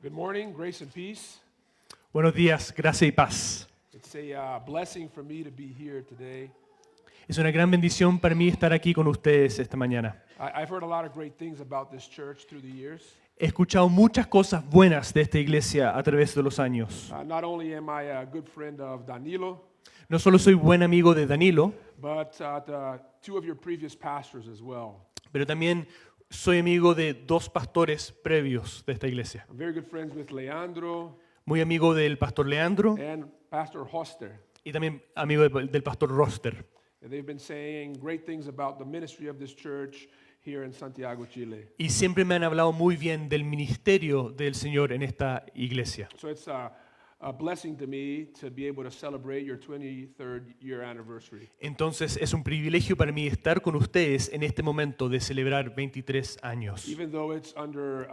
Good morning, grace and peace. Buenos días, gracia y paz. It's a blessing for me to be here today. Es una gran bendición para mí estar aquí con ustedes esta mañana. I've heard a lot of great things about this church through the years. He escuchado muchas cosas buenas de esta iglesia a través de los años. Not only am I a good friend of Danilo, No solo soy buen amigo de Danilo, but two of your previous pastors as well. pero también soy amigo de dos pastores previos de esta iglesia. I'm very good friends with Leandro Muy amigo del pastor Leandro and Pastor Hoster. y también amigo del pastor Roster. And they've been saying great things about the ministry of this church here in Santiago, Chile. Y siempre me han hablado muy bien del ministerio del Señor en esta iglesia. So it's a blessing to me to be able to celebrate your 23rd year anniversary. Entonces es un privilegio para mí estar con ustedes en este momento de celebrar 23 años. Even though it's under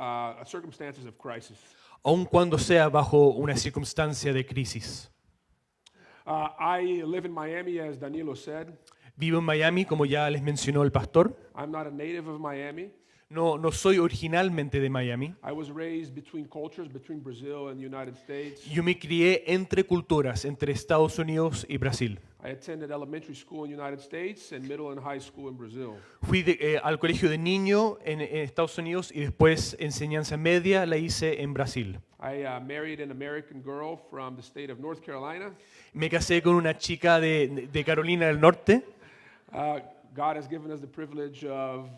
circumstances of crisis. Aun cuando sea bajo una circunstancia de crisis. I live in Miami, as Danilo said. Vivo en Miami, como ya les mencionó el pastor. I'm not a native of Miami. No soy originalmente de Miami. I was raised between cultures, between Brazil and the United States. Yo me crié entre culturas, entre Estados Unidos y Brasil. I attended elementary school in the United States and middle and high school in Brazil. Fui al colegio de niño en Estados Unidos y después enseñanza media la hice en Brasil. I married an American girl from the state of North Carolina. Me casé con una chica de Carolina del Norte. God has given us the privilege of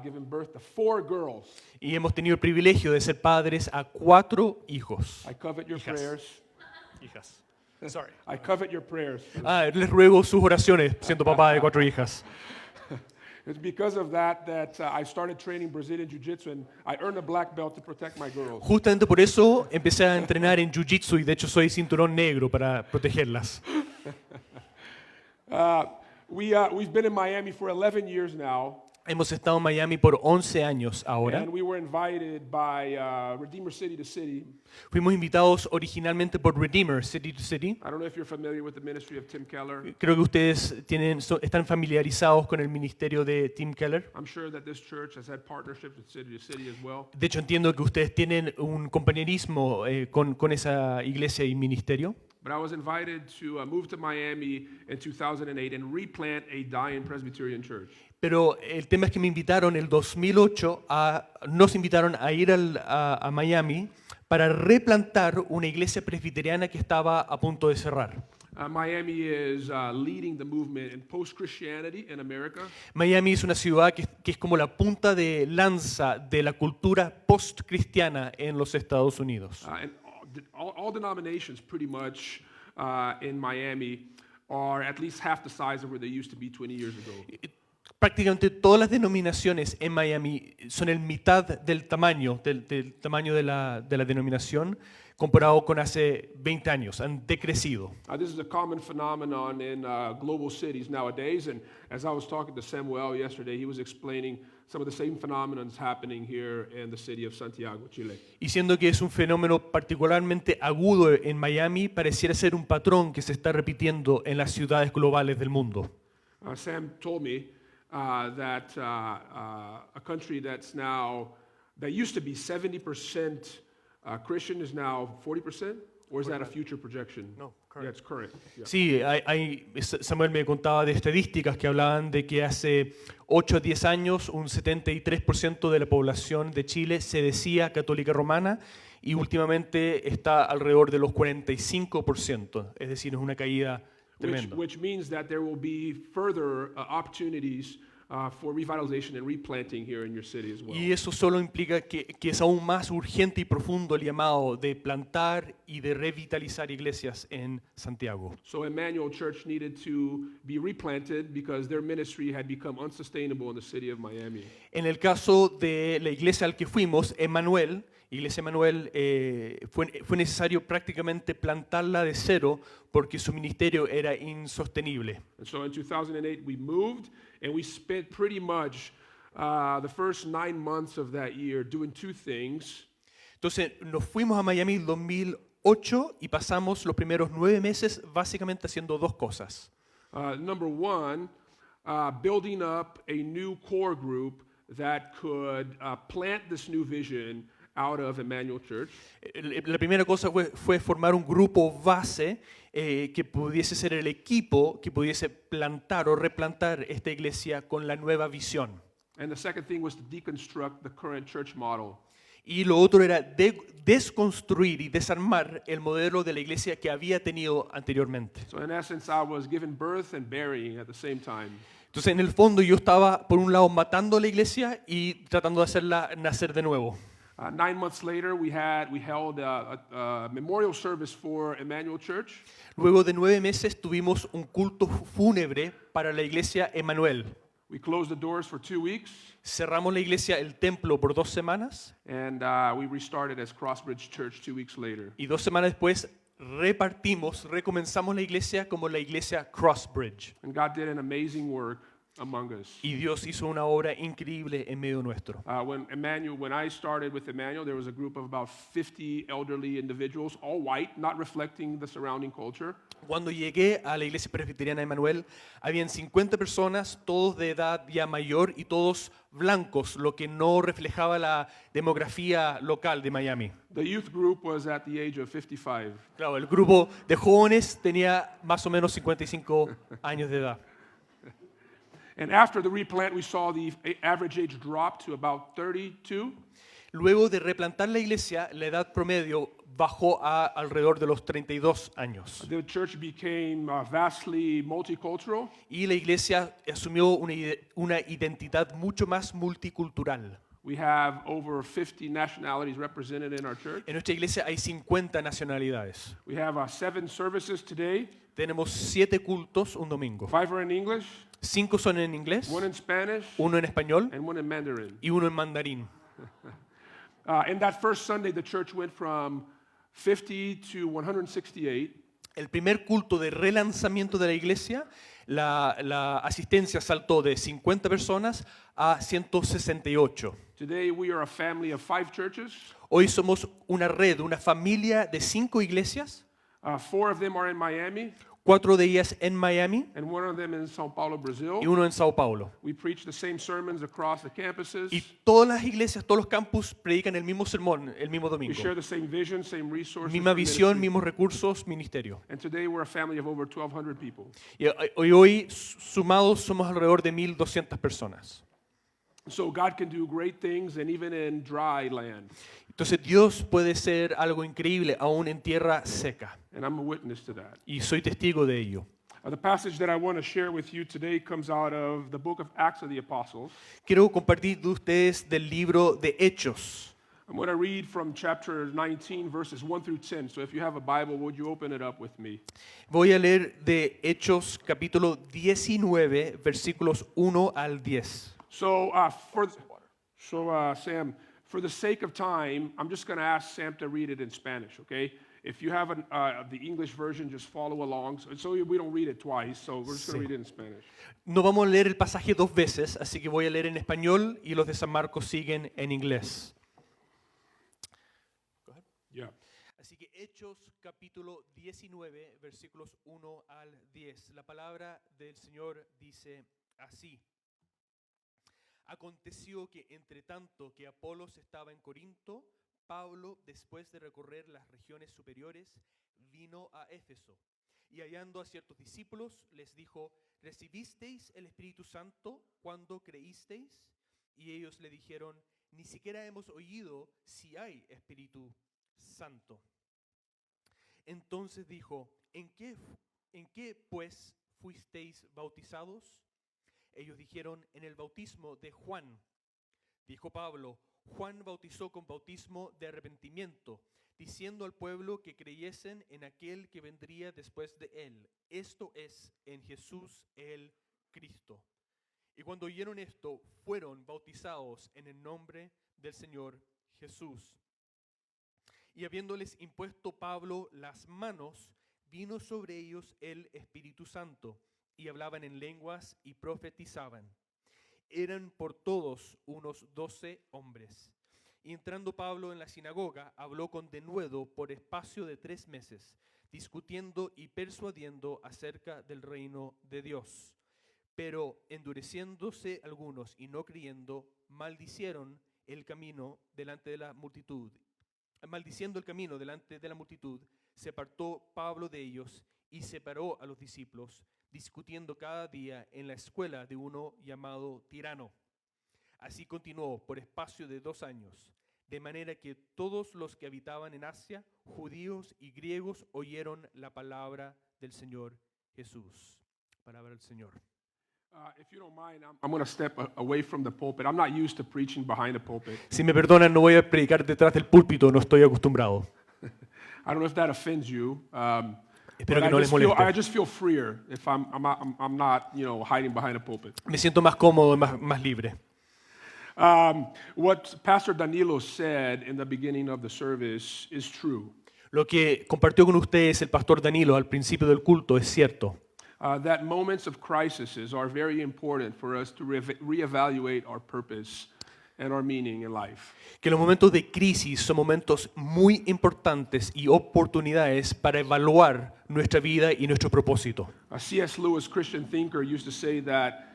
giving birth to 4 girls. Y hemos tenido el privilegio de ser padres a 4 hijos. I covet your Hijas. prayers. Hijas. Sorry. I covet your prayers. Les ruego sus oraciones, siendo papá de 4 hijas. It's because of that I started training Brazilian Jiu-Jitsu and I earned a black belt to protect my girls. Justamente por eso empecé a entrenar en Jiu-Jitsu y de hecho soy cinturón negro para protegerlas. We've been in Miami for 11 years now. Hemos estado en Miami por 11 años ahora. And we were invited by Redeemer City to City. Fuimos invitados originalmente por Redeemer, City to City. I don't know if you're familiar with the ministry of Tim Keller. Creo que ustedes están familiarizados con el ministerio de Tim Keller. I'm sure that this church has had partnerships with City to City as well. De hecho, entiendo que ustedes tienen un compañerismo con esa iglesia y ministerio. But I was invited to move to Miami in 2008 and replant a dying Presbyterian church. Pero el tema es que me invitaron el 2008, nos invitaron a ir a Miami para replantar una iglesia presbiteriana que estaba a punto de cerrar. Miami is leading the movement in post-Christianity in America. Miami es una ciudad que es como la punta de lanza de la cultura post-cristiana en los Estados Unidos. And all denominations pretty much in Miami are at least half the size of where they used to be 20 years ago. Prácticamente todas las denominaciones en Miami son el mitad del tamaño de la denominación comparado con hace 20 años, han decrecido. This is a common phenomenon in global cities nowadays, and as I was talking to Samuel yesterday, he was explaining some of the same phenomena happening here in the city of Santiago, Chile. Y siendo que es un fenómeno particularmente agudo en Miami, pareciera ser un patrón que se está repitiendo en las ciudades globales del mundo. Sam told me that a country that used to be 70% Christian is now 40%, or is that a future projection? No, current. Yeah, it's current. Yeah. Sí, Samuel me contaba de estadísticas que hablaban de que hace 8 a 10 años un 73% de la población de Chile se decía católica romana y últimamente está alrededor de los 45%, es decir, es una caída tremenda. Which means that there will be further opportunities for revitalization and replanting here in your city as well. Y eso solo implica que es aún más urgente y profundo el llamado de plantar y de revitalizar iglesias en Santiago. So Emmanuel Church needed to be replanted because their ministry had become unsustainable in the city of Miami. En el caso de la iglesia al que fuimos, Iglesia Emanuel, fue necesario prácticamente plantarla de cero porque su ministerio era insostenible. And so in 2008 we moved and we spent pretty much the first 9 months of that year doing 2 things. Entonces nos fuimos a Miami en 2008 y pasamos los primeros 9 meses básicamente haciendo 2 cosas. Number one, building up a new core group that could plant this new vision out of Emmanuel Church. La primera cosa fue formar un grupo base que pudiese ser el equipo que pudiese plantar o replantar esta iglesia con la nueva visión. And the second thing was to deconstruct the current church model. Y lo otro era desconstruir y desarmar el modelo de la iglesia que había tenido anteriormente. So in essence, I was giving birth and burying at the same time. Entonces, en el fondo, yo estaba, por un lado, matando a la iglesia y tratando de hacerla nacer de nuevo. 9 months later, we held a memorial service for Emmanuel Church. Luego de 9 meses tuvimos un culto fúnebre para la iglesia Emmanuel. We closed the doors for 2 weeks, Cerramos la iglesia, el templo, por 2 semanas and we restarted as Crossbridge Church 2 weeks later. y 2 semanas después recomenzamos la iglesia como la iglesia Crossbridge. And God did an amazing work among us. Y Dios hizo una obra increíble en medio nuestro. When I started with Emmanuel, there was a group of about 50 elderly individuals, all white, not reflecting the surrounding culture. Cuando llegué a la iglesia presbiteriana de Emmanuel, habían 50 personas, todos de edad ya mayor y todos blancos, lo que no reflejaba la demografía local de Miami. The youth group was at the age of 55. Claro, el grupo de jóvenes tenía más o menos 55 años de edad. And after the replant, we saw the average age drop to about 32. Luego de replantar la iglesia, la edad promedio bajó a alrededor de los 32 años. The church became vastly multicultural. Y la iglesia asumió una identidad mucho más multicultural. We have over 50 nationalities represented in our church. En nuestra iglesia hay 50 nacionalidades. We have 7 services today. Tenemos 7 cultos un domingo. 5 are in English, 5 son en inglés, 1 in Spanish, 1 en español and 1 in Mandarin. y 1 en mandarín. In that first Sunday, the church went from 50 to 168. El primer culto de relanzamiento de la iglesia, la asistencia saltó de 50 personas a 168. Today, we are a family of 5 churches. Hoy somos una red, una familia de 5 iglesias, 4 of them are in Miami, 4 de ellas en Miami and 1 of them in São Paulo, Brazil. y 1 en Sao Paulo. We preach the same sermons across the campuses. Y todas las iglesias, todos los campus predican el mismo sermón el mismo We domingo. share the same vision, same resources. Misma for visión, ministry. mismos recursos, ministerio. And today, we're a family of over 1,200 people. Y hoy sumados somos alrededor de 1.200 personas. So God can do great things, and even in dry land. Entonces Dios puede ser algo increíble aún en tierra seca. And I'm a witness to that. Y soy testigo de ello. The passage that I want to share with you today comes out of the book of Acts of the Apostles. Quiero compartir de ustedes del libro de Hechos. I'm going to read from chapter 19, verses 1 through 10. So if you have a Bible, would you open it up with me? Voy a leer de Hechos capítulo 19, versículos 1 al 10. So, Sam, for the sake of time, I'm just going to ask Sam to read it in Spanish, okay? If you have the English version, just follow along. So we don't read it twice, so we're just going to read it in Spanish. No vamos a leer el pasaje 2 veces, así que voy a leer en español y los de San Marcos siguen en inglés. Yeah. Así que Hechos capítulo 19, versículos 1 al 10. La palabra del Señor dice así. Aconteció que entre tanto que Apolos estaba en Corinto, Pablo, después de recorrer las regiones superiores, vino a Éfeso. Y hallando a ciertos discípulos, les dijo, ¿recibisteis el Espíritu Santo cuando creísteis? Y ellos le dijeron, ni siquiera hemos oído si hay Espíritu Santo. Entonces dijo, ¿en qué pues fuisteis bautizados? Ellos dijeron, en el bautismo de Juan. Dijo Pablo, Juan bautizó con bautismo de arrepentimiento, diciendo al pueblo que creyesen en aquel que vendría después de él, esto es, en Jesús el Cristo. Y cuando oyeron esto, fueron bautizados en el nombre del Señor Jesús. Y habiéndoles impuesto Pablo las manos, vino sobre ellos el Espíritu Santo, y hablaban en lenguas y profetizaban. Eran por todos unos 12 hombres. Y entrando Pablo en la sinagoga, habló con denuedo por espacio de 3 meses, discutiendo y persuadiendo acerca del reino de Dios. Pero endureciéndose algunos y no creyendo, maldicieron el camino delante de la multitud. Maldiciendo el camino delante de la multitud, se apartó Pablo de ellos y separó a los discípulos, discutiendo cada día en la escuela de uno llamado Tirano. Así continuó por espacio de 2 años, de manera que todos los que habitaban en Asia, judíos y griegos, oyeron la palabra del Señor Jesús. Palabra del Señor. If you don't mind, I'm going to step away from the pulpit. I'm not used to preaching behind the pulpit. Si me perdonan, no voy a predicar detrás del púlpito, no estoy acostumbrado. I don't know if that offends you. Espero But que no les moleste. I just feel freer if I'm not, hiding behind a pulpit. Me siento más cómodo, más libre. What Pastor Danilo said in the beginning of the service is true. Lo que compartió con ustedes el pastor Danilo al principio del culto es cierto. That moments of crises are very important for us to reevaluate our purpose and our meaning in life. Que los momentos de crisis son momentos muy importantes y oportunidades para evaluar nuestra vida y nuestro propósito. C.S. Lewis, Christian thinker, used to say that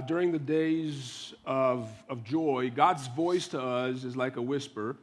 during the days of joy, God's voice to us is like a whisper.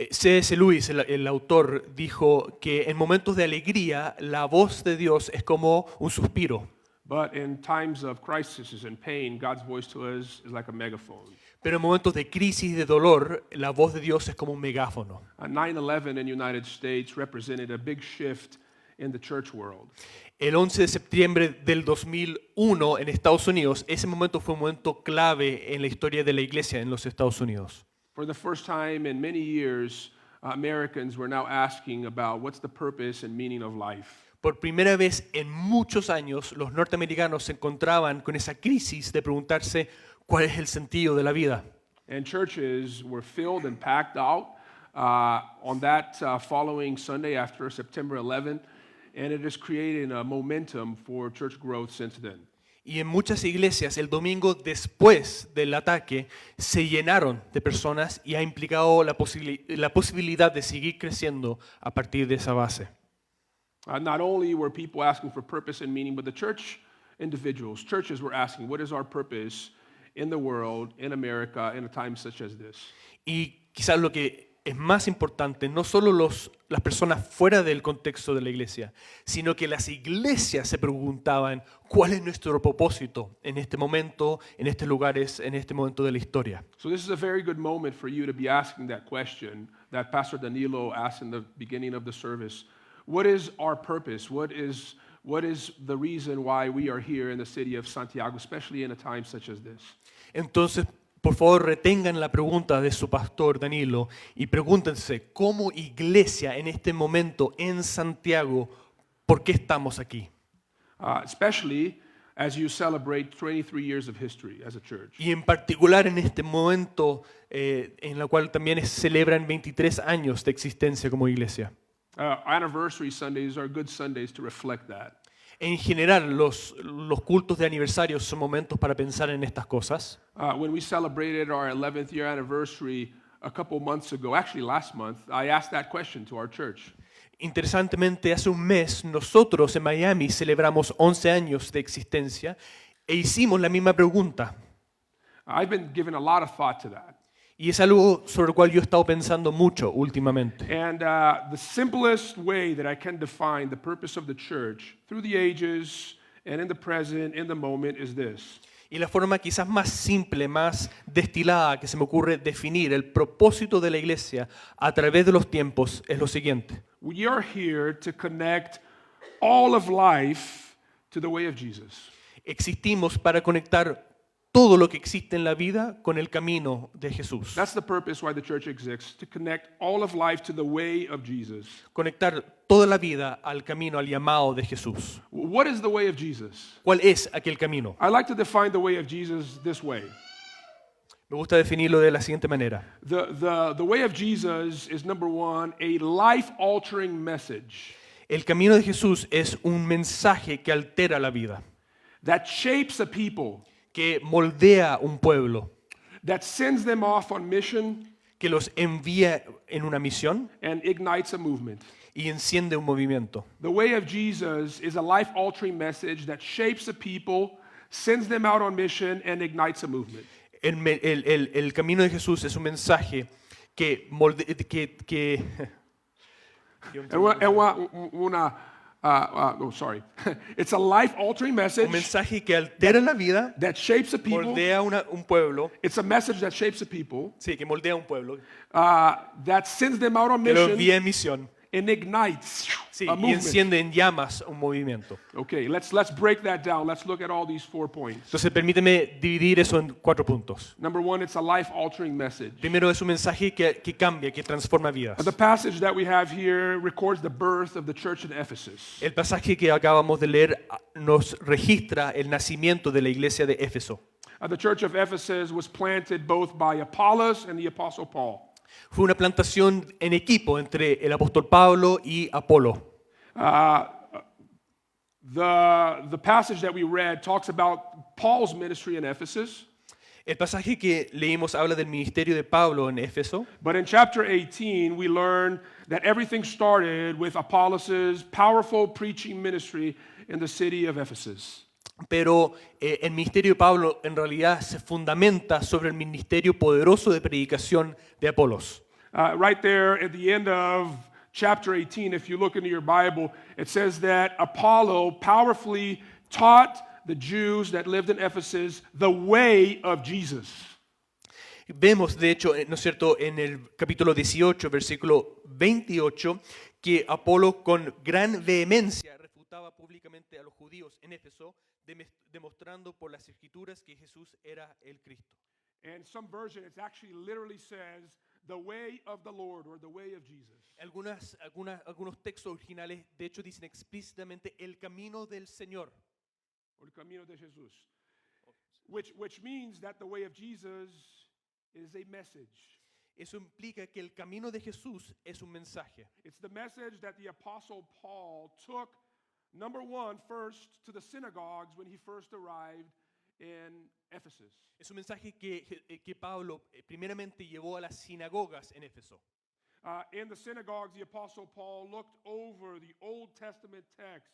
C.S. Lewis, el autor, dijo que en momentos de alegría la voz de Dios es como un suspiro. But in times of crisis and pain, God's voice to us is like a megaphone. Pero en momentos de crisis y de dolor, la voz de Dios es como un megáfono. 9/11 in the United States represented a big shift in the church world. El 11 de septiembre del 2001 en Estados Unidos, ese momento fue un momento clave en la historia de la iglesia en los Estados Unidos. For the first time in many years, Americans were now asking about what's the purpose and meaning of life. Por primera vez en muchos años, los norteamericanos se encontraban con esa crisis de preguntarse cuál es el sentido de la vida. And churches were filled and packed out on that following Sunday after September 11, and it has created a momentum for church growth since then. Y en muchas iglesias, el domingo después del ataque, se llenaron de personas y ha implicado la posibilidad de seguir creciendo a partir de esa base. Not only were people asking for purpose and meaning, but the churches were asking, what is our purpose in the world, in America, in a time such as this? Y quizás lo que es más importante, no solo las personas fuera del contexto de la iglesia, sino que las iglesias se preguntaban cuál es nuestro propósito en este momento, en estos lugares, en este momento de la historia. So this is a very good moment for you to be asking that question that Pastor Danilo asked in the beginning of the service. What is our purpose? What is the reason why we are here in the city of Santiago, especially in a time such as this? Entonces, por favor, retengan la pregunta de su pastor Danilo y pregúntense, como iglesia en este momento en Santiago, ¿por qué estamos aquí? Especially as you celebrate 23 years of history as a church. Y en particular en este momento en el cual también celebran 23 años de existencia como iglesia. Anniversary Sundays are good Sundays to reflect that. En general, los cultos de aniversario son momentos para pensar en estas cosas. When we celebrated our 11th year anniversary a couple months ago, actually last month, I asked that question to our church. Interesantemente, hace un mes nosotros en Miami celebramos 11 años de existencia e hicimos la misma pregunta. I've been giving a lot of thought to that. Y es algo sobre lo cual yo he estado pensando mucho últimamente. And the simplest way that I can define the purpose of the church through the ages and in the present, in the moment, is this. Y la forma quizás más simple, más destilada que se me ocurre definir el propósito de la iglesia a través de los tiempos es lo siguiente. We are here to connect all of life to the way of Jesus. Existimos para conectar todo lo que existe en la vida con el camino de Jesús. That's the purpose why the church exists, to connect all of life to the way of Jesus. Conectar toda la vida al camino, al llamado de Jesús. What is the way of Jesus? ¿Cuál es aquel camino? I like to define the way of Jesus this way. Me gusta definirlo de la siguiente manera. The way of Jesus is, number one, a life-altering message El camino de Jesús es un mensaje que altera la vida, that shapes a people, que moldea un pueblo, that sends them off on mission que los envía en una misión and ignites a movement. y enciende un movimiento. The way of Jesus is a life-altering message that shapes a people, sends them out on mission, and ignites a movement. el camino de Jesús es un mensaje que sorry. It's a life-altering message un mensaje que altera la vida, that shapes a people. moldea un pueblo, It's a message that shapes a people, sí, que moldea un pueblo, that sends them out on que lo mission envía en misión, and ignites sí, a y movement. enciende en llamas un movimiento. Okay, let's break that down. Let's look at all these 4 points. Entonces permíteme dividir eso en 4 puntos. Number 1, it's a life-altering message. Primero es un mensaje que cambia, que transforma vidas. The passage that we have here records the birth of the church in Ephesus. El pasaje que acabamos de leer nos registra el nacimiento de la iglesia de Éfeso. The church of Ephesus was planted both by Apollos and the apostle Paul. Fue una plantación en equipo entre el apóstol Pablo y Apolo. The passage that we read talks about Paul's ministry in Ephesus, El pasaje que leímos habla del ministerio de Pablo en Éfeso, but in chapter 18 we learn that everything started with Apollos' powerful preaching ministry in the city of Ephesus. pero el ministerio de Pablo en realidad se fundamenta sobre el ministerio poderoso de predicación de Apolos. Right there at the end of chapter 18, if you look into your Bible, it says that Apollo powerfully taught the Jews that lived in Ephesus the way of Jesus. Vemos, de hecho, ¿no es cierto?, en el capítulo 18, versículo 28, que Apolo con gran vehemencia refutaba públicamente a los judíos en Éfeso, demostrando por las escrituras que Jesús era el Cristo. And some version, it actually literally says the way of the Lord or the way of Jesus. Algunos textos originales, de hecho, dicen explícitamente el camino del Señor. Or el camino de Jesús. Which means that the way of Jesus is a message. Eso implica que el camino de Jesús es un mensaje. It's the message that the apostle Paul took, number 1, first to the synagogues when he first arrived in Ephesus. Es un mensaje que Pablo primeramente llevó a las sinagogas en Éfeso. In the synagogues, the apostle Paul looked over the Old Testament text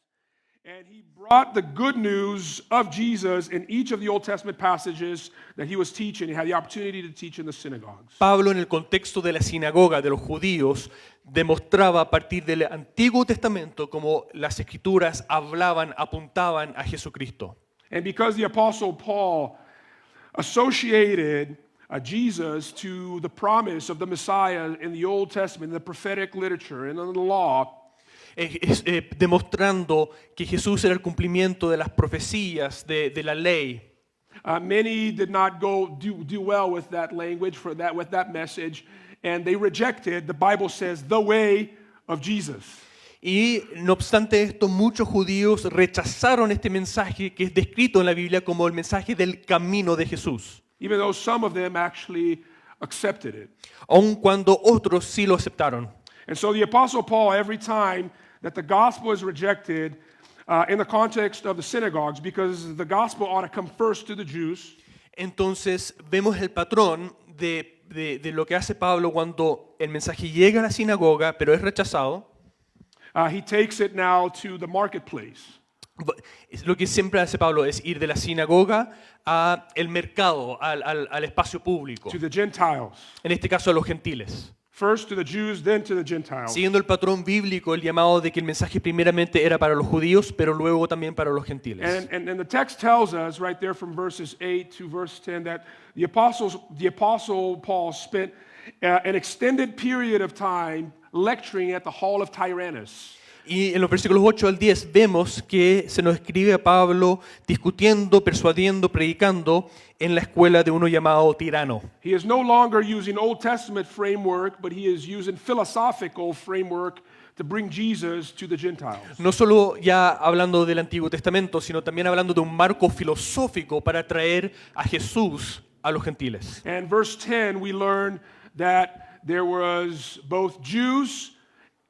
and he brought the good news of Jesus in each of the Old Testament passages that he was teaching. He had the opportunity to teach in the synagogues. Pablo, en el contexto de la sinagoga de los judíos, demostraba a partir del Antiguo Testamento cómo las escrituras apuntaban a Jesucristo. And because the apostle Paul associated Jesus to the promise of the Messiah in the Old Testament, in the prophetic literature, and in the law, demostrando que Jesús era el cumplimiento de las profecías de la ley. many did not do well with that language, with that message, and they rejected, the Bible says, the way of Jesus. Y no obstante esto, muchos judíos rechazaron este mensaje que es descrito en la Biblia como el mensaje del camino de Jesús, Even though some of them actually accepted it. aun cuando otros sí lo aceptaron. And so the Apostle Paul, every time that the gospel is rejected in the context of the synagogues, because the gospel ought to come first to the Jews, Entonces vemos el patrón de lo que hace Pablo cuando el mensaje llega a la sinagoga, pero es rechazado. he takes it now to the marketplace. Lo que siempre hace Pablo es ir de la sinagoga al mercado, al espacio público. To the Gentiles. En este caso a los gentiles. First to the Jews, then to the Gentiles. Siguiendo el patrón bíblico, el llamado de que el mensaje primeramente era para los judíos, pero luego también para los gentiles. And the text tells us right there from verses 8 to verse 10 that the apostle Paul spent an extended period of time lecturing at the hall of Tyrannus. Y en los versículos 8 al 10 vemos que se nos escribe a Pablo discutiendo, persuadiendo, predicando en la escuela de uno llamado Tirano. He is no longer using Old Testament framework, but he is using philosophical framework to bring Jesus to the Gentiles. No solo ya hablando del Antiguo Testamento, sino también hablando de un marco filosófico para traer a Jesús a los gentiles. And verse 10, we learn that there was both Jews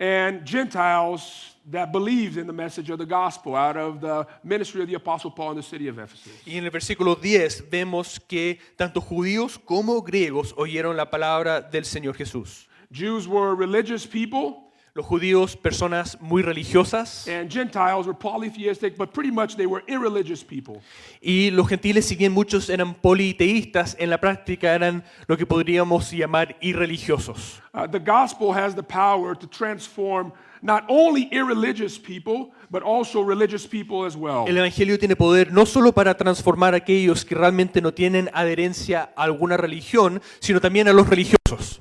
and Gentiles that believed in the message of the gospel out of the ministry of the Apostle Paul in the city of Ephesus. Y en el versículo 10 vemos que tanto judíos como griegos oyeron la palabra del Señor Jesús. Jews were religious people. Los judíos, personas muy religiosas, and Gentiles were polytheistic, but pretty much they were irreligious people. y los gentiles, si bien muchos eran politeístas, en la práctica eran lo que podríamos llamar irreligiosos. The gospel has the power to transform not only irreligious people, but also religious people as well. El Evangelio tiene poder no solo para transformar a aquellos que realmente no tienen adherencia a alguna religión, sino también a los religiosos.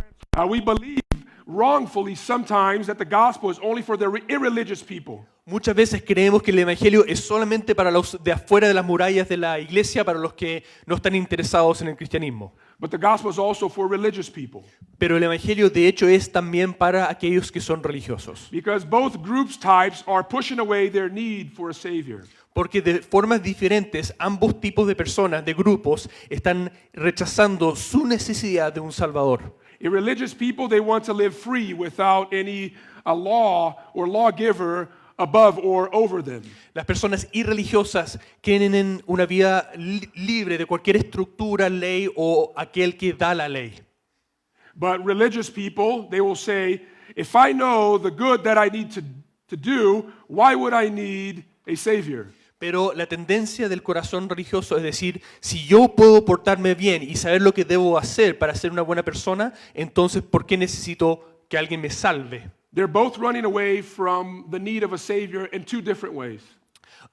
We believe wrongfully sometimes that the gospel is only for the irreligious people. Muchas veces creemos que el Evangelio es solamente para los de afuera de las murallas de la iglesia, para los que no están interesados en el cristianismo. But the gospel is also for religious people. Pero el Evangelio de hecho es también para aquellos que son religiosos. Because both groups types are pushing away their need for a savior. Porque de formas diferentes, ambos tipos de personas, de grupos, están rechazando su necesidad de un Salvador. Irreligious people, they want to live free without any law or lawgiver above or over them. Las personas irreligiosas quieren una vida libre de cualquier estructura, ley o aquel que da la ley. But religious people, they will say, if I know the good that I need to do, why would I need a savior? Pero la tendencia del corazón religioso es decir, si yo puedo portarme bien y saber lo que debo hacer para ser una buena persona, entonces ¿por qué necesito que alguien me salve? They're both running away from the need of a savior in two different ways.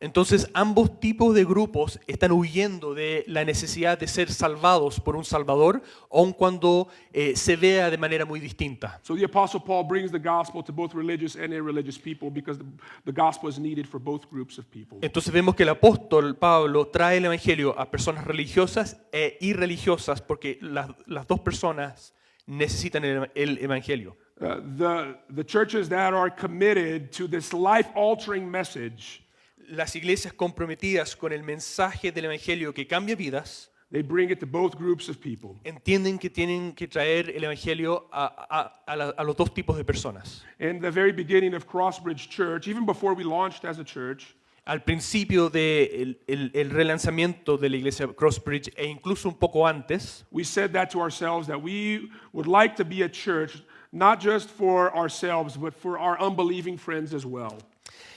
Entonces ambos tipos de grupos están huyendo de la necesidad de ser salvados por un Salvador, aun cuando se vea de manera muy distinta. So the Apostle Paul brings the gospel to both religious and irreligious people because the gospel is needed for both groups of people. Entonces vemos que el apóstol Pablo trae el Evangelio a personas religiosas e irreligiosas porque las dos personas necesitan el Evangelio. The churches that are committed to this life-altering message, Las iglesias comprometidas con el mensaje del Evangelio que cambia vidas, they bring it to both groups of people. entienden que tienen que traer el Evangelio a los dos tipos de personas. In the very beginning of Crossbridge Church, even before we launched as a church, Al principio del el relanzamiento de la iglesia Crossbridge e incluso un poco antes, we said that to ourselves that we would like to be a church not just for ourselves, but for our unbelieving friends as well.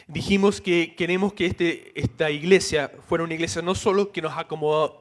dijimos que queremos que esta iglesia fuera una iglesia no solo que nos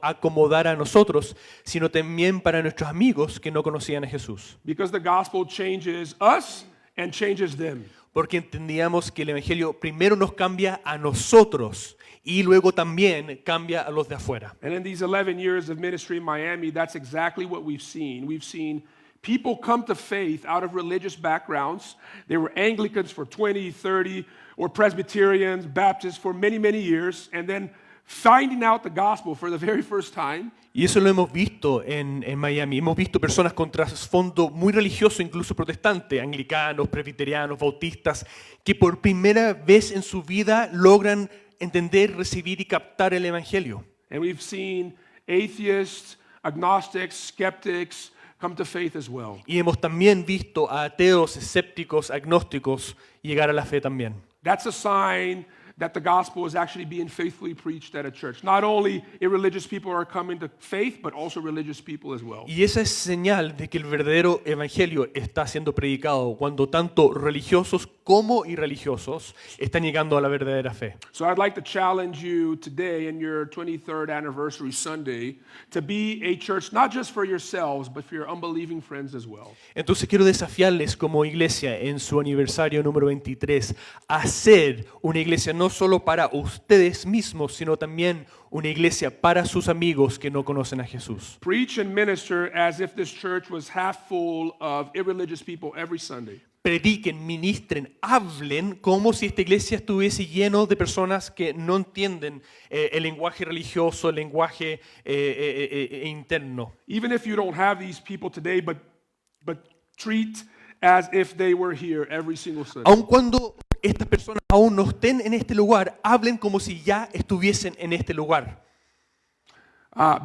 acomodara a nosotros, sino también para nuestros amigos que no conocían a Jesús. Because the gospel changes us and changes them. Porque entendíamos que el Evangelio primero nos cambia a nosotros y luego también cambia a los de afuera. And in these 11 years of ministry in Miami, that's exactly what we've seen. We've seen people come to faith out of religious backgrounds. They were Anglicans for 20, 30, or Presbyterians, Baptists for many, many years, and then finding out the gospel for the very first time. Y eso lo hemos visto en Miami. Hemos visto personas con trasfondo muy religioso, incluso protestante, anglicanos, presbiterianos, bautistas, que por primera vez en su vida logran entender, recibir y captar el Evangelio. And we've seen atheists, agnostics, skeptics come to faith as well. Y hemos también visto a ateos, escépticos, agnósticos llegar a la fe también. That's a sign that the gospel is actually being faithfully preached at a church. Not only irreligious people are coming to faith, but also religious people as well. Y esa es señal de que el verdadero evangelio está siendo predicado cuando tanto religiosos como irreligiosos están llegando a la verdadera fe. So I'd like to challenge you today in your 23rd anniversary Sunday to be a church not just for yourselves, but for your unbelieving friends as well. Entonces quiero desafiarles como iglesia en su aniversario número 23 a ser una iglesia no solo para ustedes mismos, sino también una iglesia para sus amigos que no conocen a Jesús. Preach and minister as if this church was half full of irreligious people every Sunday. Prediquen, ministren, hablen como si esta iglesia estuviese lleno de personas que no entienden el lenguaje religioso, el lenguaje interno. Even if you don't have these people today, but treat as if they were here every single Sunday. Aun cuando estas personas aún no estén en este lugar, hablen como si ya estuviesen en este lugar.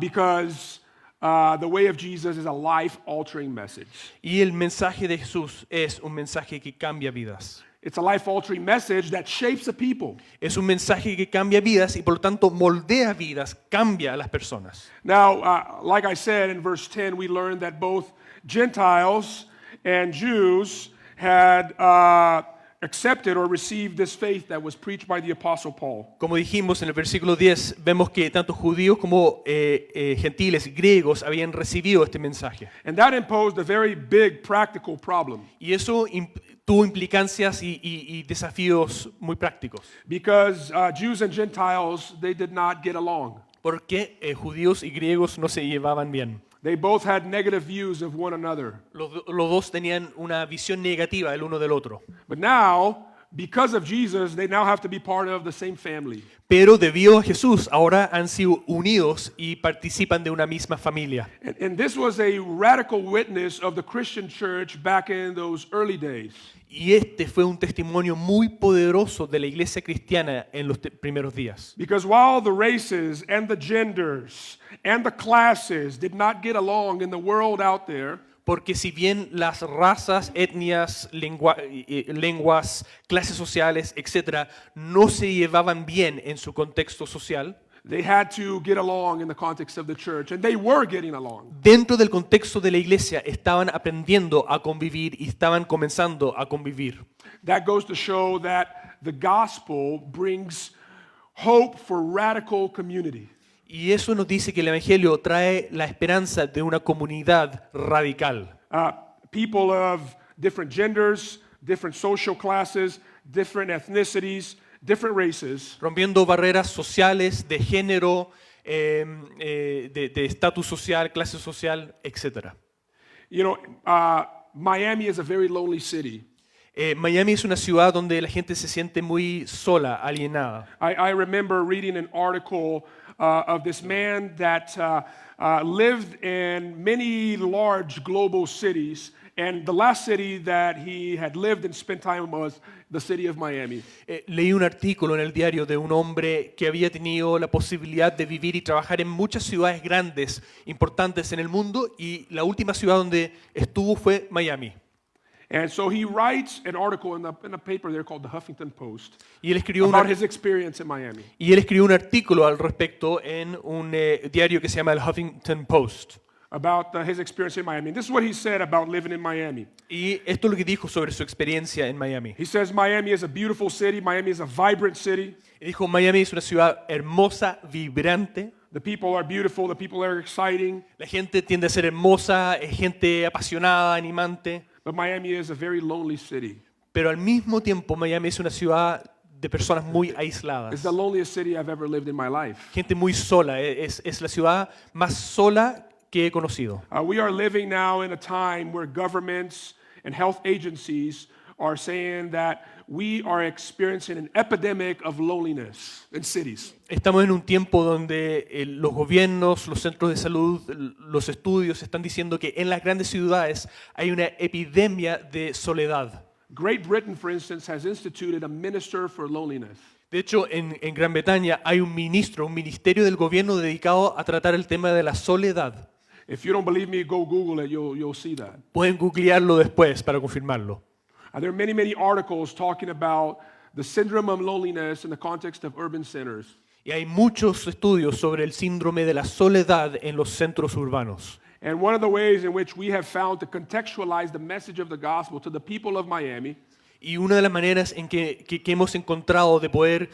Because the way of Jesus is a life-altering message. Y el mensaje de Jesús es un mensaje que cambia vidas. It's a life-altering message that shapes a people. Es un mensaje que cambia vidas y por lo tanto moldea vidas, cambia a las personas. Now, like I said in verse 10, we learned that both Gentiles and Jews had accepted or received this faith that was preached by the Apostle Paul. Como dijimos en el versículo 10, vemos que tanto judíos como gentiles, griegos, habían recibido este mensaje. And that imposed a very big practical problem Y eso tuvo implicancias y desafíos muy prácticos. because Jews and Gentiles, they did not get along. Porque judíos y griegos no se llevaban bien. They both had negative views of one another. Los dos tenían una visión negativa el uno del otro. But now, because of Jesus, they now have to be part of the same family. Pero debido a Jesús, ahora han sido unidos y participan de una misma familia. And this was a radical witness of the Christian church back in those early days. Y este fue un testimonio muy poderoso de la iglesia cristiana en los primeros días. Because while the races and the genders and the classes did not get along in the world out there, Porque si bien las razas, etnias, lenguas, clases sociales, etc., no se llevaban bien en su contexto social, they had to get along in the context of the church, and they were getting along. dentro del contexto de la iglesia estaban aprendiendo a convivir y estaban comenzando a convivir. That goes to show that the gospel brings hope for radical community. Y eso nos dice que el Evangelio trae la esperanza de una comunidad radical. People of different genders, different social classes, different ethnicities, different races, Rompiendo barreras sociales, de género, de estatus social, clase social, etc. You know, Miami is a very lonely city. Miami es una ciudad donde la gente se siente muy sola, alienada. I remember reading an article of this man that lived in many large global cities, and the last city that he had lived and spent time was the city of Miami. Leí un artículo en el diario de un hombre que había tenido la posibilidad de vivir y trabajar en muchas ciudades grandes, importantes en el mundo, y la última ciudad donde estuvo fue Miami. And so he writes an article in a paper there called the Huffington Post Y él escribió about his experience in Miami. un artículo al respecto en un diario que se llama el Huffington Post. About his experience in Miami. And this is what he said about living in Miami. Y esto es lo que dijo sobre su experiencia en Miami. He says Miami is a beautiful city, Miami is a vibrant city. Y dijo, Miami es una ciudad hermosa, vibrante. The people are beautiful, the people are exciting, La gente tiende a ser hermosa, es gente apasionada, animante. but Miami is a very lonely city. Pero al mismo tiempo Miami es una ciudad de personas muy aisladas. It's the loneliest city I've ever lived in my life. Gente muy sola, es la ciudad más sola que he conocido. We are living now in a time where governments and health agencies are saying that we are experiencing an epidemic of loneliness in cities. Estamos en un tiempo donde los gobiernos, los centros de salud, los estudios están diciendo que en las grandes ciudades hay una epidemia de soledad. Great Britain, for instance, has instituted a minister for loneliness. De hecho, en Gran Bretaña hay un ministerio del gobierno dedicado a tratar el tema de la soledad. If you don't believe me, go Google it, you'll see that. Pueden googlearlo después para confirmarlo. There are many articles talking about the syndrome of loneliness in the context of urban centers. Y hay muchos estudios sobre el síndrome de la soledad en los centros urbanos. And one of the ways in which we have found to contextualize the message of the gospel to the people of Miami Y una de las maneras en que hemos encontrado de poder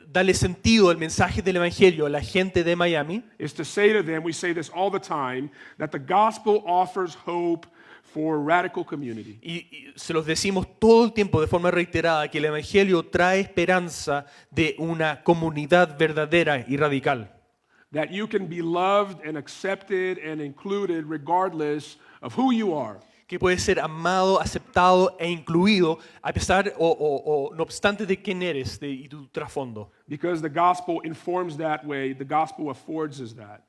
darle sentido al mensaje del Evangelio a la gente de Miami is to say to them, we say this all the time, that the gospel offers hope for radical community. y se los decimos todo el tiempo de forma reiterada que el Evangelio trae esperanza de una comunidad verdadera y radical. That you can be loved and accepted and included regardless of who you are. Que puede ser amado, aceptado e incluido a pesar o no obstante de quién eres y tu trasfondo. Because the gospel informs that way, the gospel affords us that.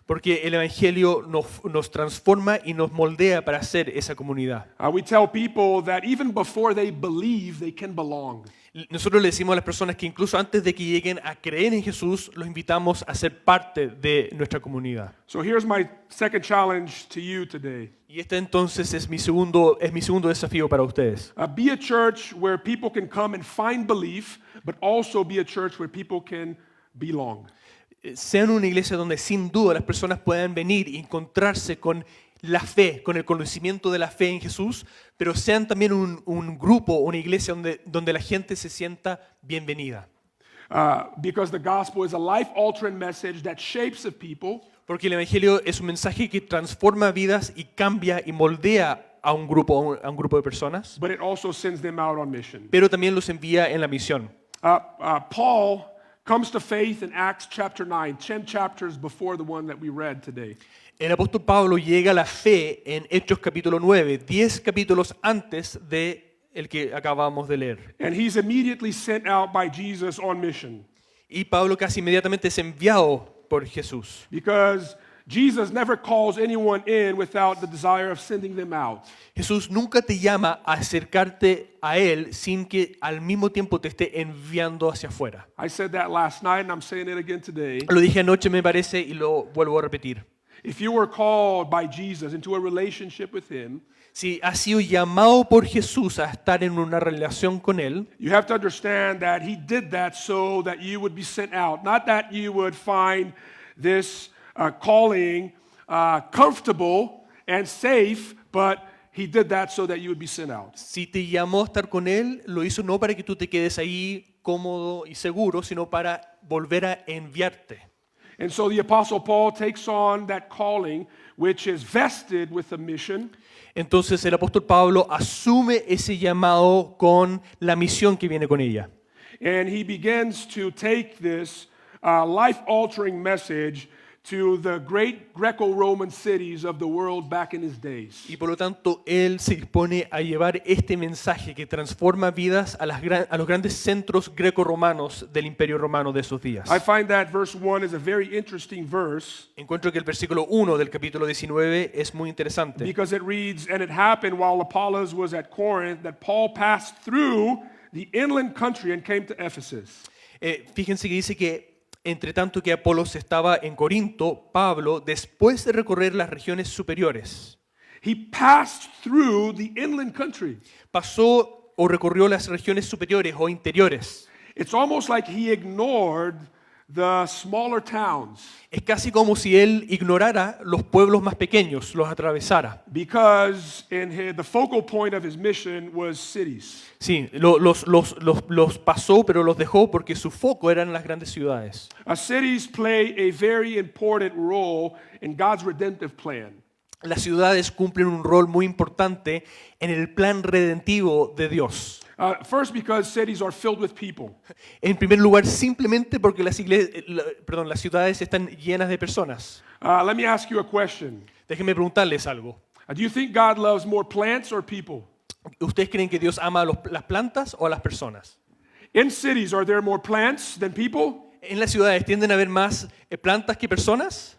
Porque el Evangelio nos transforma y nos moldea para ser esa comunidad. We tell people that even before they believe, they can belong. Nosotros le decimos a las personas que incluso antes de que lleguen a creer en Jesús, los invitamos a ser parte de nuestra comunidad. So here's my second challenge to you today. Y este entonces es mi segundo desafío para ustedes. Be a church where people can come and find belief, but also be a church where people can belong. Sean una iglesia donde sin duda las personas puedan venir y encontrarse con la fe, con el conocimiento de la fe en Jesús, pero sean también un grupo, una iglesia donde la gente se sienta bienvenida. Because the gospel is a life-altering message that shapes the people, Porque el Evangelio es un mensaje que transforma vidas y cambia y moldea a un grupo de personas, but it also sends them out on mission. pero también los envía en la misión. Paul comes to faith in Acts chapter 9, 10 chapters before the one that we read today. El apóstol Pablo llega a la fe en Hechos capítulo 9, 10 capítulos antes de el que acabamos de leer. And he's immediately sent out by Jesus on mission Y Pablo casi inmediatamente es enviado por Jesús. because Jesus never calls anyone in without the desire of sending them out. Jesús nunca te llama a acercarte a Él sin que al mismo tiempo te esté enviando hacia afuera. I said that last night and I'm saying it again today. Lo dije anoche, me parece, y lo vuelvo a repetir. If you were called by Jesus into a relationship with him, Si has sido llamado por Jesús a estar en una relación con Él, you have to understand that he did that so that you would be sent out, not that you would find this calling comfortable and safe, but he did that so that you would be sent out. si te llamó a estar con Él, lo hizo no para que tú te quedes ahí cómodo y seguro, sino para volver a enviarte. And so the Apostle Paul takes on that calling, which is vested with a mission. Entonces el apóstol Pablo asume ese llamado con la misión que viene con ella. And he begins to take this life-altering message to the great Greco-Roman cities of the world back in his days. Y por lo tanto, él se dispone a llevar este mensaje que transforma vidas a los grandes centros greco-romanos del Imperio Romano de esos días. I find that verse 1 is a very interesting verse Encuentro que el versículo 1 del capítulo 19 es muy interesante, because it reads, "And it happened while Apollos was at Corinth that Paul passed through the inland country and came to Ephesus." Fíjense que dice que entre tanto que Apolos estaba en Corinto, Pablo, después de recorrer las regiones superiores, He passed through the inland country. pasó o recorrió las regiones superiores o interiores. It's almost like he ignored the smaller towns Es casi como si él ignorara los pueblos más pequeños, los atravesara. because the focal point of his mission was cities. Sí, los pasó, pero los dejó porque su foco eran las grandes ciudades. Cities play a very important role in God's redemptive plan. Las ciudades cumplen un rol muy importante en el plan redentivo de Dios. First, because cities are filled with people. En primer lugar, simplemente porque las ciudades están llenas de personas. Let me ask you a question. Déjenme preguntarles algo. Do you think God loves more plants or people? ¿Ustedes creen que Dios ama a las plantas o a las personas? In cities, are there more plants than people? ¿En las ciudades tienden a haber más plantas que personas?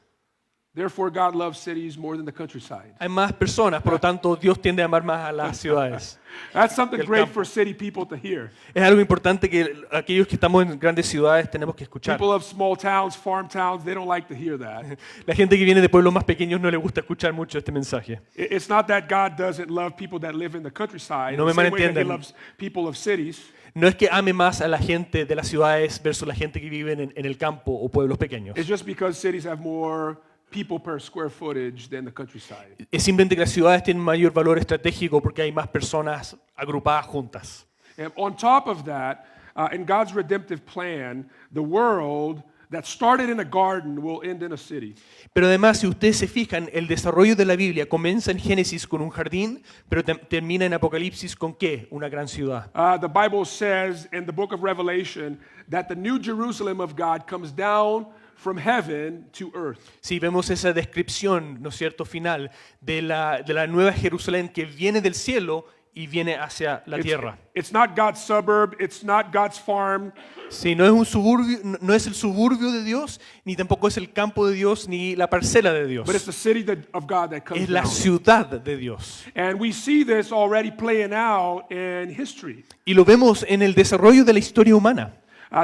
Therefore, God loves cities more than the countryside. Hay más personas, por lo tanto Dios tiende a amar más a las ciudades. That's something El great campo. for city people to hear. Es algo importante que aquellos que estamos en grandes ciudades tenemos que escuchar. People of small towns, farm towns, they don't like to hear that. La gente que viene de pueblos más pequeños no le gusta escuchar mucho este mensaje. It's not that God doesn't love people that live in the countryside No me the same way that He malentiendan. loves people of cities. No es que ame más a la gente de las ciudades versus la gente que vive en el campo o pueblos pequeños. It's just because cities have more people per square footage than the countryside. Es simplemente que las ciudades tienen mayor valor estratégico porque hay más personas agrupadas juntas. And on top of that, in God's redemptive plan, the world that started in a garden will end in a city. Pero además, si ustedes se fijan, el desarrollo de la Biblia comienza en Génesis con un jardín, pero termina en Apocalipsis con ¿qué? Una gran ciudad. The Bible says in the book of Revelation that the new Jerusalem of God comes down from heaven to earth. Sí, vemos esa descripción, ¿no es cierto?, final de la nueva Jerusalén que viene del cielo y viene hacia la tierra. It's not God's suburb, it's not God's farm. Sí, no es un suburbio, no es el suburbio de Dios, ni tampoco es el campo de Dios, ni la parcela de Dios. But it's the city of God that comes Es la down. ciudad de Dios. And we see this already playing out in history. Y lo vemos en el desarrollo de la historia humana.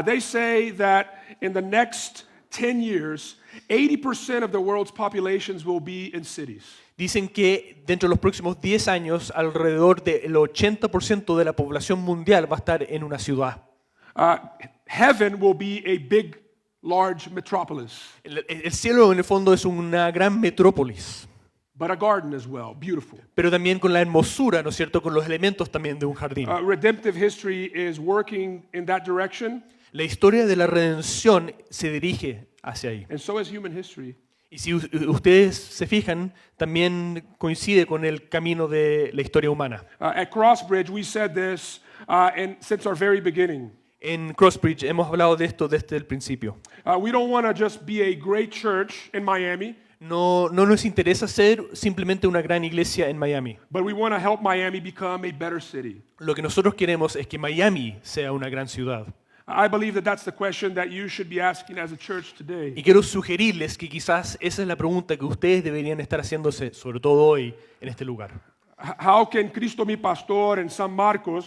They say that in the next 10 years, 80% of the world's populations will be in cities. Dicen que dentro de los próximos 10 años, alrededor del 80% de la población mundial va a estar en una ciudad. Heaven will be a big, large metropolis. El cielo, en el fondo, es una gran metrópolis. but a garden as well, beautiful. pero también con la hermosura, ¿no es cierto?, con los elementos también de un jardín. Redemptive history is working in that direction, La historia de la redención se dirige hacia ahí. and so is human history. Y si ustedes se fijan, también coincide con el camino de la historia humana. At Crossbridge, we said this since our very beginning. En Crossbridge hemos hablado de esto desde el principio. We don't want to just be a great church in Miami, No nos interesa ser simplemente una gran iglesia en Miami. but we want to help Miami become a better city. Lo que nosotros queremos es que Miami sea una gran ciudad. I believe that that's the question that you should be asking as a church today. Y quiero sugerirles que quizás esa es la pregunta que ustedes deberían estar haciéndose, sobre todo hoy, en este lugar. How can Cristo mi Pastor en San Marcos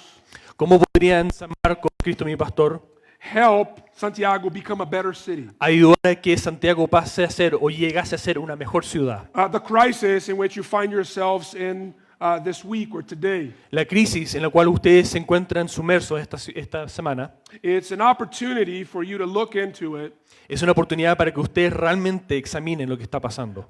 ¿Cómo podrían San Marcos, Cristo mi pastor, help Santiago become a better city? ayudar a que Santiago pase a ser o llegase a ser una mejor ciudad? The crisis in which you find yourselves in this week or today, La crisis en la cual ustedes se encuentran sumersos esta semana it's an opportunity for you to look into it. es una oportunidad para que ustedes realmente examinen lo que está pasando.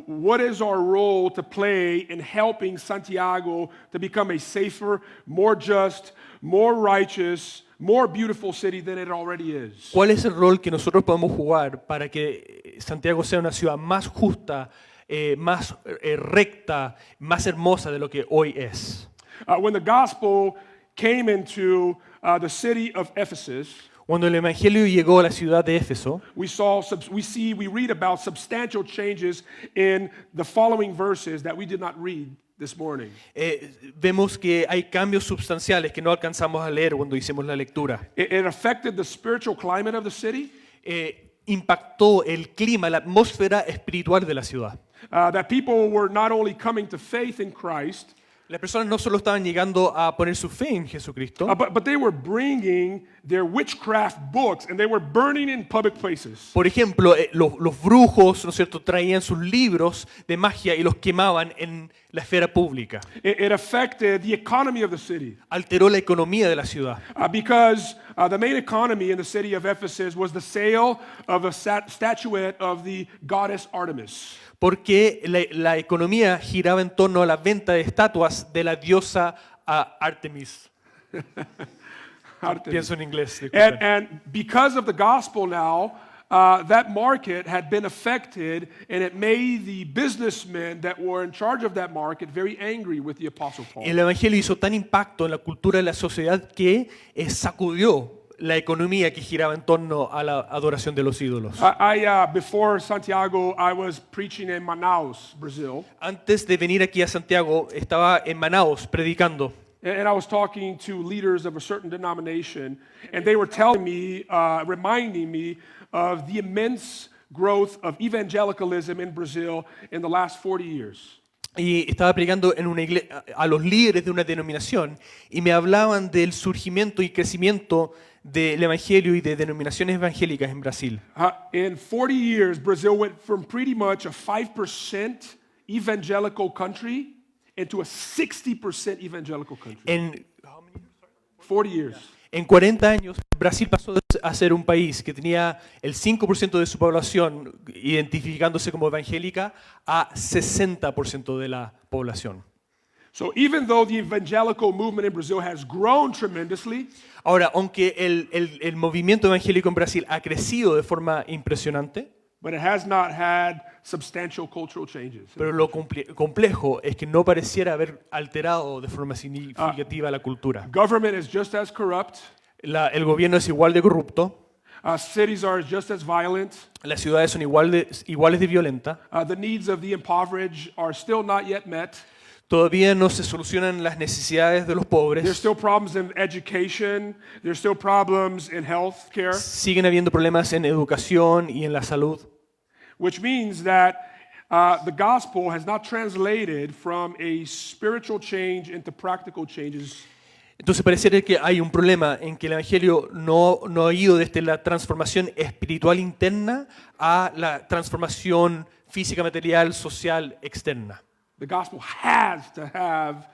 What is our role to play in helping Santiago to become a safer, more just, more righteous, more beautiful city than it already is? ¿Cuál es el rol que nosotros podemos jugar para que Santiago sea una ciudad más justa, más recta, más hermosa de lo que hoy es? When the gospel came into the city of Ephesus, Cuando el Evangelio llegó a la ciudad de Éfeso, we read about substantial changes in the following verses that we did not read this morning. vemos que hay cambios sustanciales que no alcanzamos a leer cuando hicimos la lectura. It affected the spiritual climate of the city, Impactó el clima, la atmósfera espiritual de la ciudad. that people were not only coming to faith in Christ, Las personas no solo estaban llegando a poner su fe en Jesucristo, but they were bringing their witchcraft books and they were burning in public places. por ejemplo, los brujos, ¿no es cierto?, traían sus libros de magia y los quemaban en la esfera pública. It affected the economy of the city Alteró la economía de la ciudad. because the main economy in the city of Ephesus was the sale of a statuette of the goddess Artemis. Porque la economía giraba en torno a la venta de estatuas de la diosa Artemis. Artemis. Pienso en inglés. disculpen. And because of the gospel now, that market had been affected, and it made the businessmen that were in charge of that market very angry with the Apostle Paul. El Evangelio hizo tan impacto en la cultura de la sociedad que sacudió la economía que giraba en torno a la adoración de los ídolos. Before Santiago, I was preaching in Manaus, Brazil, Antes de venir aquí a Santiago, estaba en Manaus predicando. and I was talking to leaders of a certain denomination, and they were telling me, reminding me of the immense growth of evangelicalism in Brazil in the last 40 years. Y estaba predicando en una a los líderes de una denominación y me hablaban del surgimiento y crecimiento del evangelio y de denominaciones evangélicas en Brasil. In 40 years, Brazil went from pretty much a 5% evangelical country into a 60% evangelical country. En 40 years. En 40 años, Brasil pasó a ser un país que tenía el 5% de su población identificándose como evangélica a 60% de la población. So even though the evangelical movement in Brazil has grown tremendously, Ahora, aunque el movimiento evangélico en Brasil ha crecido de forma impresionante, but it has not had substantial cultural changes. pero lo complejo es que no pareciera haber alterado de forma significativa la cultura. Government is just as corrupt. El gobierno es igual de corrupto, Cities are just as violent. las ciudades son iguales de violentas, The needs of the impoverished are still not yet met. todavía no se solucionan las necesidades de los There's pobres, still problems in education. There's still problems in health care, siguen habiendo problemas en educación y en la salud, which means that the gospel has not translated from a spiritual change into practical changes. Entonces pareciera que hay un problema en que el Evangelio no ha ido desde la transformación espiritual interna a la transformación física, material, social, externa. The gospel has to have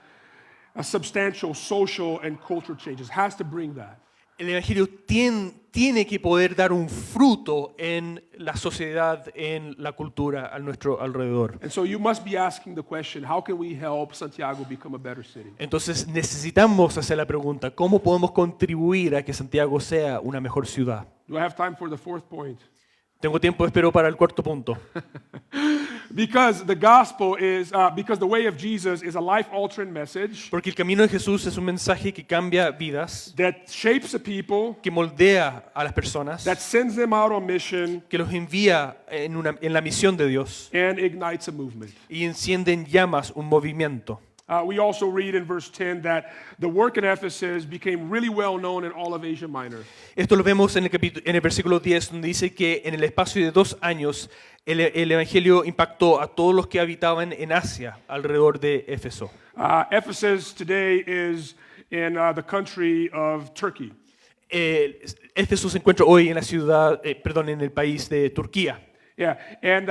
a substantial social and cultural changes, has to bring that. El Evangelio tiene que poder dar un fruto en la sociedad, en la cultura a nuestro alrededor. And so you must be asking the question, how can we help Santiago become a better city? Entonces necesitamos hacer la pregunta, ¿cómo podemos contribuir a que Santiago sea una mejor ciudad? Do I have time for the fourth point? Tengo tiempo, espero, para el cuarto punto. Because the gospel is, because the way of Jesus is a life-altering message Porque el camino de Jesús es un mensaje que cambia vidas, that shapes a people, que moldea a las personas, that sends them out on mission, que los envía en la misión de Dios and ignites a movement. y enciende en llamas un movimiento. We also read in verse 10 that the work in Ephesus became really well known in all of Asia Minor. Esto lo vemos en el versículo 10, donde dice que en el espacio de 2 años el Evangelio impactó a todos los que habitaban en Asia, alrededor de Éfeso. Ephesus today is in the country of Turkey. Éfeso se encuentra hoy en la ciudad, en el país de Turquía. Yeah, and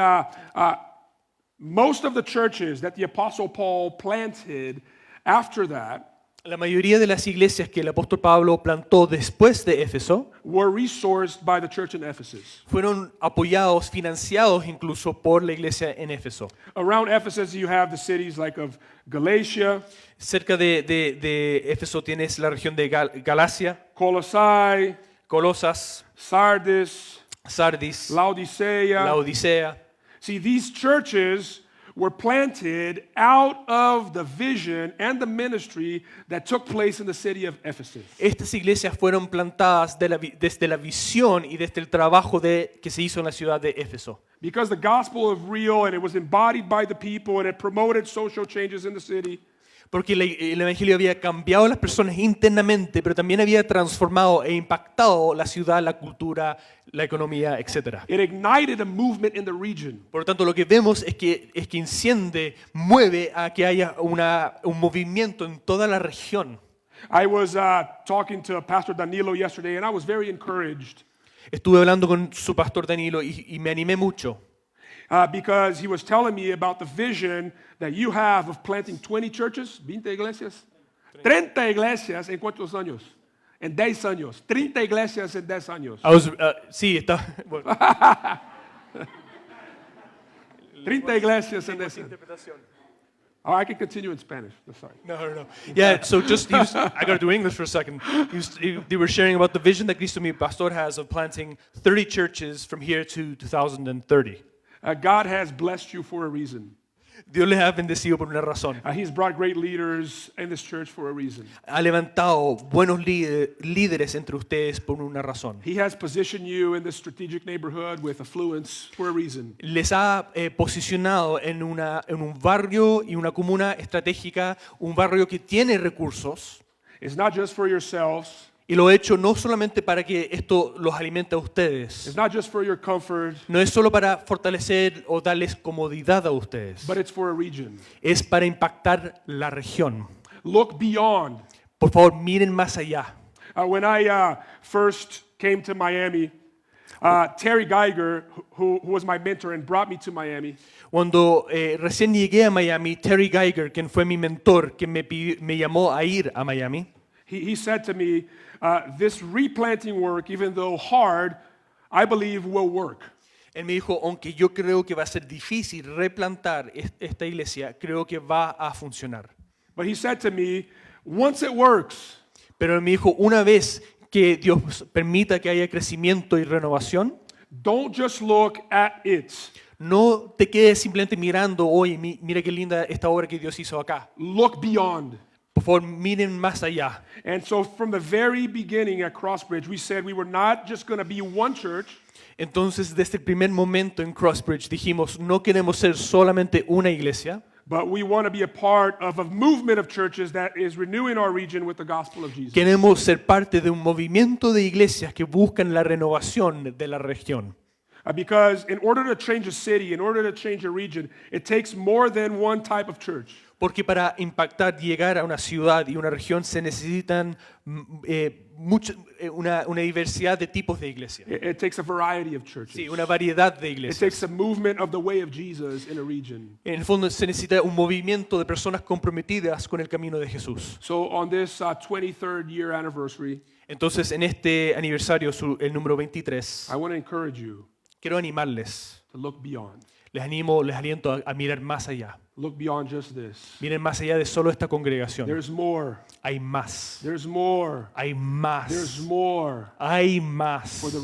most of the churches that the Apostle Paul planted after that La mayoría de las iglesias que el apóstol Pablo plantó después de Éfeso were resourced by the church in Ephesus. fueron apoyados, financiados incluso por la iglesia en Éfeso. Around Ephesus, you have the cities like of Galatia, Cerca de Éfeso tienes la región de Galacia, Colossae, Colosas, Sardis, Sardis, Laodicea. Laodicea. See, these churches were planted out of the vision and the ministry that took place in the city of Ephesus. Estas iglesias fueron plantadas desde la visión y desde el trabajo que se hizo en la ciudad de Éfeso. Because the gospel was real and it was embodied by the people and it promoted social changes in the city. Porque el Evangelio había cambiado a las personas internamente, pero también había transformado e impactado la ciudad, la cultura, la economía, etc. It ignited a movement in the region. Por lo tanto, lo que vemos es que enciende, mueve a que haya un movimiento en toda la región. I was talking to Pastor Danilo yesterday and I was very encouraged Estuve hablando con su pastor Danilo y me animé mucho. because he was telling me about the vision that you have of planting 20 churches, 20 iglesias. 30 iglesias en cuántos años? En 10 años. 30 iglesias en 10 años. Sí, está. Bueno. 30 iglesias en 10 años. Oh, I can continue in Spanish. Sorry. No. Yeah, so I got to do English for a second. They were sharing about the vision that Cristo mi Pastor has of planting 30 churches from here to 2030. God has blessed you for a reason. Dios les ha bendecido por una razón. He's brought great leaders in this church for a reason. Ha levantado buenos líderes entre ustedes por una razón. He has positioned you in this strategic neighborhood with affluence for a reason. Les ha posicionado en un barrio y una comuna estratégica, un barrio que tiene recursos. It's not just for yourselves. Y lo he hecho no solamente para que esto los alimente a ustedes. It's not just for your comfort, No es solo para fortalecer o darles comodidad a ustedes. but it's for a region. Es para impactar la región. Look beyond. Por favor, miren más allá. When I first came to Miami, Terry Geiger, who was my mentor and brought me to Miami, Cuando recién llegué a Miami, Terry Geiger, quien fue mi mentor, que me llamó a ir a Miami, he said to me, this replanting work, even though hard, I believe will work. él me dijo, aunque yo creo que va a ser difícil replantar esta iglesia, creo que va a funcionar. But he said to me, once it works, Pero él me dijo, una vez que Dios permita que haya crecimiento y renovación, don't just look at it. no te quedes simplemente mirando, oye, mira qué linda esta obra que Dios hizo acá. Look beyond. Por favor, miren más allá. And so from the very beginning at Crossbridge, we said we were not just going to be one church, Entonces, desde el primer momento en Crossbridge dijimos, no queremos ser solamente una iglesia, but we want to be a part of a movement of churches that is renewing our region with the gospel of Jesus. queremos ser parte de un movimiento de iglesias que buscan la renovación de la región. Because in order to change a city, in order to change a region, it takes more than one type of church. Porque para impactar, llegar a una ciudad y una región se necesitan una diversidad de tipos de iglesias. It takes a variety of churches. Sí, una variedad de It iglesias. takes a movement of the way of Jesus in a region. En el fondo se necesita un movimiento de personas comprometidas con el camino de Jesús. So on this 23rd year anniversary, Entonces, en este aniversario, el número 23, I want to encourage you quiero animarles. to look beyond. Les animo, les aliento a mirar más allá. Look beyond just this. Miren más allá de solo esta congregación. There's more. Hay más. There's more. Hay There's más. more Hay más. for the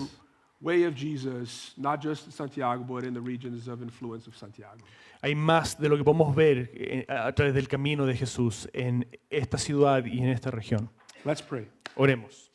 way of Jesus, not just in Santiago, but in the regions of influence of Santiago. Hay más de lo que podemos ver a través del camino de Jesús en esta ciudad y en esta región. Let's pray. Oremos.